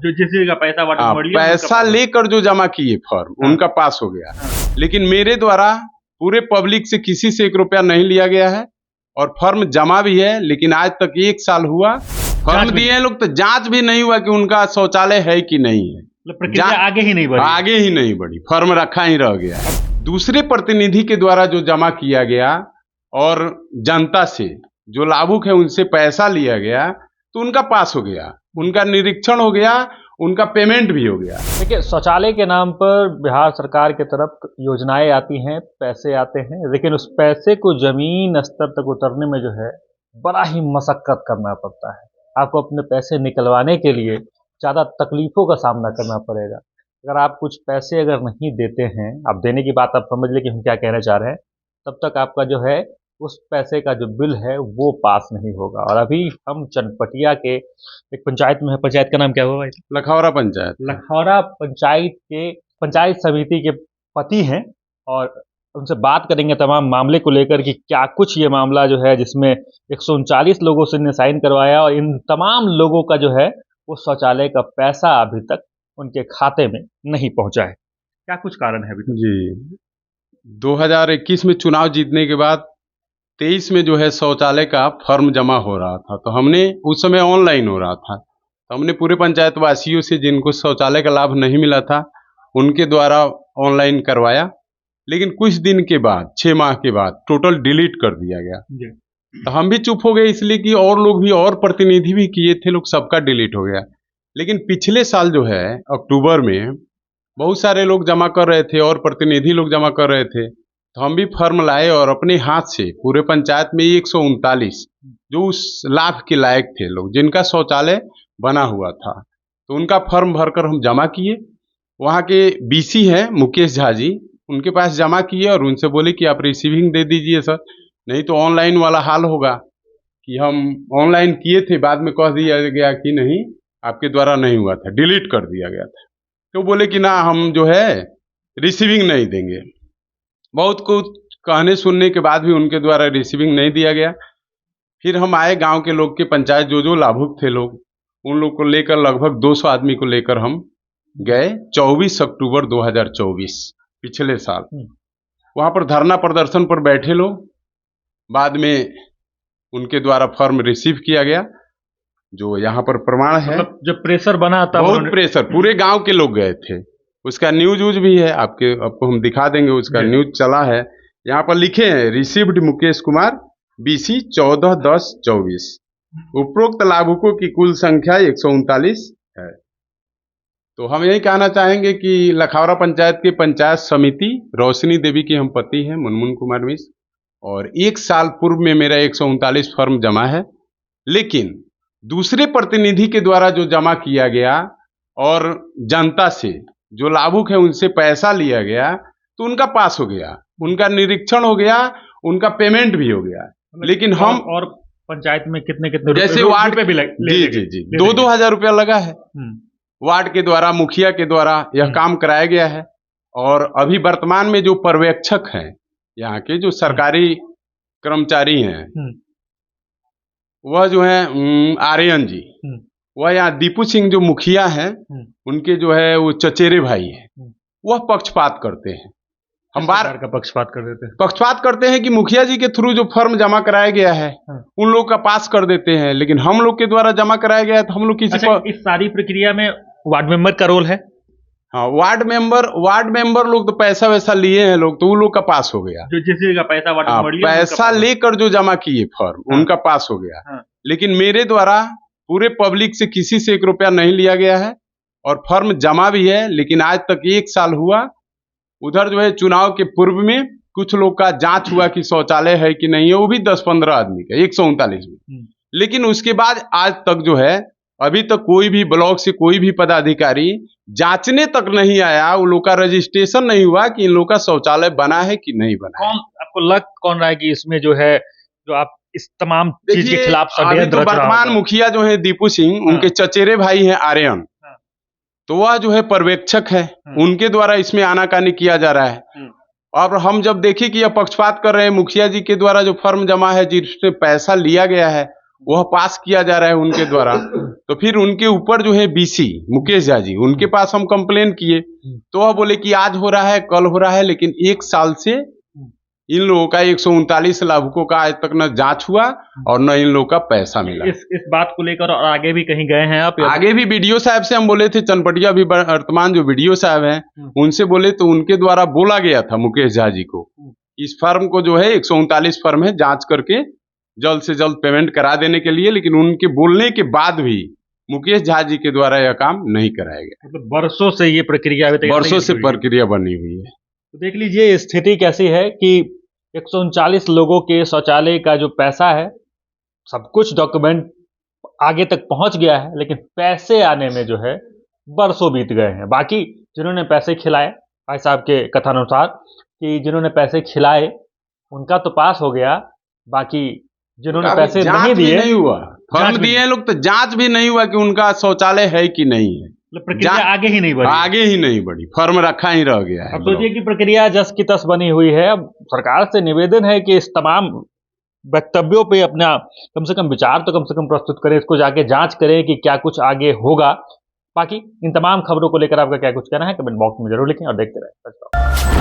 जो जिस का पैसा पैसा लेकर जो जमा किए फॉर्म उनका पास हो गया। लेकिन मेरे द्वारा पूरे पब्लिक से किसी से 1 रुपया नहीं लिया गया है और फॉर्म जमा भी है, लेकिन आज तक 1 साल हुआ फॉर्म दिए हैं लोग, तो जांच भी नहीं हुआ कि उनका शौचालय है कि नहीं है। प्रक्रिया आगे ही नहीं बढ़ी, फॉर्म रखा ही रह गया। दूसरे प्रतिनिधि के द्वारा जो जमा किया गया और जनता से जो लाभुक है उनसे पैसा लिया गया, तो उनका पास हो गया, उनका निरीक्षण हो गया, उनका पेमेंट भी हो गया। देखिए, शौचालय के नाम पर बिहार सरकार की तरफ योजनाएं आती हैं, पैसे आते हैं, लेकिन उस पैसे को जमीन स्तर तक उतरने में जो है बड़ा ही मशक्कत करना पड़ता है। आपको अपने पैसे निकलवाने के लिए ज़्यादा तकलीफ़ों का सामना करना पड़ेगा। अगर आप कुछ पैसे अगर नहीं देते हैं, आप देने की बात आप समझ लें कि हम क्या कहना चाह रहे हैं, तब तक आपका जो है उस पैसे का जो बिल है वो पास नहीं होगा। और अभी हम चनपटिया के एक पंचायत में है, पंचायत का नाम क्या हुआ? लखौरा पंचायत। लखौरा पंचायत के पंचायत समिति के पति हैं और उनसे बात करेंगे तमाम मामले को लेकर कि क्या कुछ ये मामला जो है जिसमें 139 लोगों से साइन करवाया और इन तमाम लोगों का जो है वो शौचालय का पैसा अभी तक उनके खाते में नहीं पहुंचा है। क्या कुछ कारण है अभी तक? जी, 2021 में चुनाव जीतने के बाद 23 में जो है शौचालय का फॉर्म जमा हो रहा था, तो हमने उस समय ऑनलाइन हो रहा था, तो हमने पूरे पंचायत वासियों से जिनको शौचालय का लाभ नहीं मिला था उनके द्वारा ऑनलाइन करवाया। लेकिन कुछ दिन के बाद 6 माह के बाद टोटल डिलीट कर दिया गया। तो हम भी चुप हो गए, इसलिए कि और लोग भी और प्रतिनिधि भी किए थे, लोग सबका डिलीट हो गया। लेकिन पिछले साल जो है अक्टूबर में बहुत सारे लोग जमा कर रहे थे और प्रतिनिधि लोग जमा कर रहे थे, तो हम भी फॉर्म लाए और अपने हाथ से पूरे पंचायत में 139 जो उस लाभ के लायक थे लोग जिनका शौचालय बना हुआ था, तो उनका फॉर्म भरकर हम जमा किए। वहाँ के बीसी हैं मुकेश झा जी, उनके पास जमा किए और उनसे बोले कि आप रिसीविंग दे दीजिए सर, नहीं तो ऑनलाइन वाला हाल होगा। कि हम ऑनलाइन किए थे, बाद में कह दिया गया कि नहीं आपके द्वारा नहीं हुआ था, डिलीट कर दिया गया था। तो बोले कि ना हम जो है रिसीविंग नहीं देंगे। बहुत कुछ कहने सुनने के बाद भी उनके द्वारा रिसीविंग नहीं दिया गया। फिर हम आए गांव के लोग के पंचायत जो लाभुक थे लोग, उन लोग को लेकर लगभग 200 आदमी को लेकर हम गए 24 अक्टूबर 2024 पिछले साल। वहाँ पर धरना प्रदर्शन पर बैठे लोग, बाद में उनके द्वारा फॉर्म रिसीव किया गया, जो यहाँ पर प्रमाण है। मतलब जब प्रेशर बना था, बहुत प्रेशर, पूरे गांव के लोग गए थे। उसका न्यूज भी है, आपको हम दिखा देंगे, उसका न्यूज चला है। यहाँ पर लिखे हैं रिसीव्ड मुकेश कुमार BC 14/10/24। उपरोक्त लाभुकों की कुल संख्या 139 है। तो हम यही कहना चाहेंगे कि लखौरा पंचायत के पंचायत समिति रोशनी देवी की हम पति हैं मुनमुन कुमार मिश्र, और 1 साल पूर्व में मेरा 139 फॉर्म जमा है। लेकिन दूसरे प्रतिनिधि के द्वारा जो जमा किया गया और जनता से जो लाभुक है उनसे पैसा लिया गया, तो उनका पास हो गया, उनका निरीक्षण हो गया, उनका पेमेंट भी हो गया। लेकिन हम और पंचायत में कितने जैसे वार्ड पे भी जी 2-2 हजार रुपया लगा है। वार्ड के द्वारा, मुखिया के द्वारा यह काम कराया गया है। और अभी वर्तमान में जो पर्यवेक्षक हैं यहाँ के, जो सरकारी कर्मचारी हैं, वह जो है आर्यन जी, वह यहाँ दीपू सिंह जो मुखिया हैं, उनके जो है वो चचेरे भाई हैं, वह पक्षपात करते हैं। हम बार का पक्षपात कर देते हैं। पक्षपात करते हैं कि मुखिया जी के थ्रू जो फॉर्म जमा कराया गया है उन लोग का पास कर देते हैं, लेकिन हम लोग के द्वारा जमा कराया गया है तो हम लोग किसी इस सारी प्रक्रिया में वार्ड मेंबर का रोल है। हाँ, वार्ड मेंबर लोग तो पैसा वैसा लिए हैं लोग, तो उन लोग का पास हो गया। जो जिस का पैसा पैसा लेकर जो जमा किए फॉर्म उनका पास हो गया। लेकिन मेरे द्वारा पूरे पब्लिक से किसी से 1 रुपया नहीं लिया गया है और फॉर्म जमा भी है, लेकिन आज तक 1 साल हुआ। उधर जो है चुनाव के पूर्व में कुछ लोग का जांच हुआ कि शौचालय है कि नहीं है, वो भी 10-15 आदमी का 139 में। लेकिन उसके बाद आज तक जो है अभी तक कोई भी ब्लॉक से कोई भी पदाधिकारी जांचने तक नहीं आया, उन लोग का रजिस्ट्रेशन नहीं हुआ कि इन लोग का शौचालय बना है कि नहीं बना। आपको लग कौन रहा है कि इसमें जो है जो आप इस तमाम चीज के खिलाफ षड्यंत्र रच रहा है? वर्तमान मुखिया जो है दीपू सिंह, उनके चचेरे भाई हैं आर्यन, तो वह जो है पर्यवेक्षक है, उनके द्वारा इसमें आनाकानी किया जा रहा है। और हम जब देखें कि यह पक्षपात कर रहे हैं, मुखिया जी के द्वारा जो फॉर्म जमा है जिससे पैसा लिया गया है वह पास किया जा रहा है उनके द्वारा। तो फिर उनके ऊपर जो है बीसी मुकेश झा जी, उनके पास हम कंप्लेन किए तो वह बोले कि आज हो रहा है, कल हो रहा है, लेकिन 1 साल से इन लोगों का 139 लाभुकों का आज तक न जांच हुआ और न इन लोगों का पैसा मिला। इस बात को लेकर और आगे भी कहीं गए हैं आप? आगे भी बीडीओ साहब से हम बोले थे, चनपटिया भी वर्तमान जो बीडीओ साहब हैं उनसे बोले तो उनके द्वारा बोला गया था मुकेश झा जी को, इस फर्म को जो है 139 फर्म है, जांच करके जल्द से जल्द पेमेंट करा देने के लिए, लेकिन उनके बोलने के बाद भी मुकेश झा जी के द्वारा यह काम नहीं कराया गया। मतलब वर्षों से ये प्रक्रिया वर्षों से प्रक्रिया बनी हुई है। तो देख लीजिए स्थिति कैसी है कि 139 लोगों के शौचालय का जो पैसा है, सब कुछ डॉक्यूमेंट आगे तक पहुंच गया है, लेकिन पैसे आने में जो है बरसों बीत गए हैं। बाकी जिन्होंने पैसे खिलाए, भाई साहब के कथानुसार कि जिन्होंने पैसे खिलाए उनका तो पास हो गया, बाकी जिन्होंने पैसे नहीं दिए, नहीं हुआ, फॉर्म दिए हैं लोग तो जांच भी नहीं हुआ कि उनका शौचालय है कि नहीं है। प्रक्रिया आगे ही नहीं बढ़ी, आगे ही नहीं बढ़ी, फॉर्म रखा ही रह गया है। अब सोचिए कि प्रक्रिया जस की तस बनी हुई है। अब सरकार से निवेदन है कि इस तमाम वक्तव्यों पे अपना कम से कम विचार तो कम से कम प्रस्तुत करें, इसको जाके जांच करें कि क्या कुछ आगे होगा। बाकी इन तमाम खबरों को लेकर आपका क्या कुछ कहना है कमेंट बॉक्स में जरूर लिखें और देखते रहें।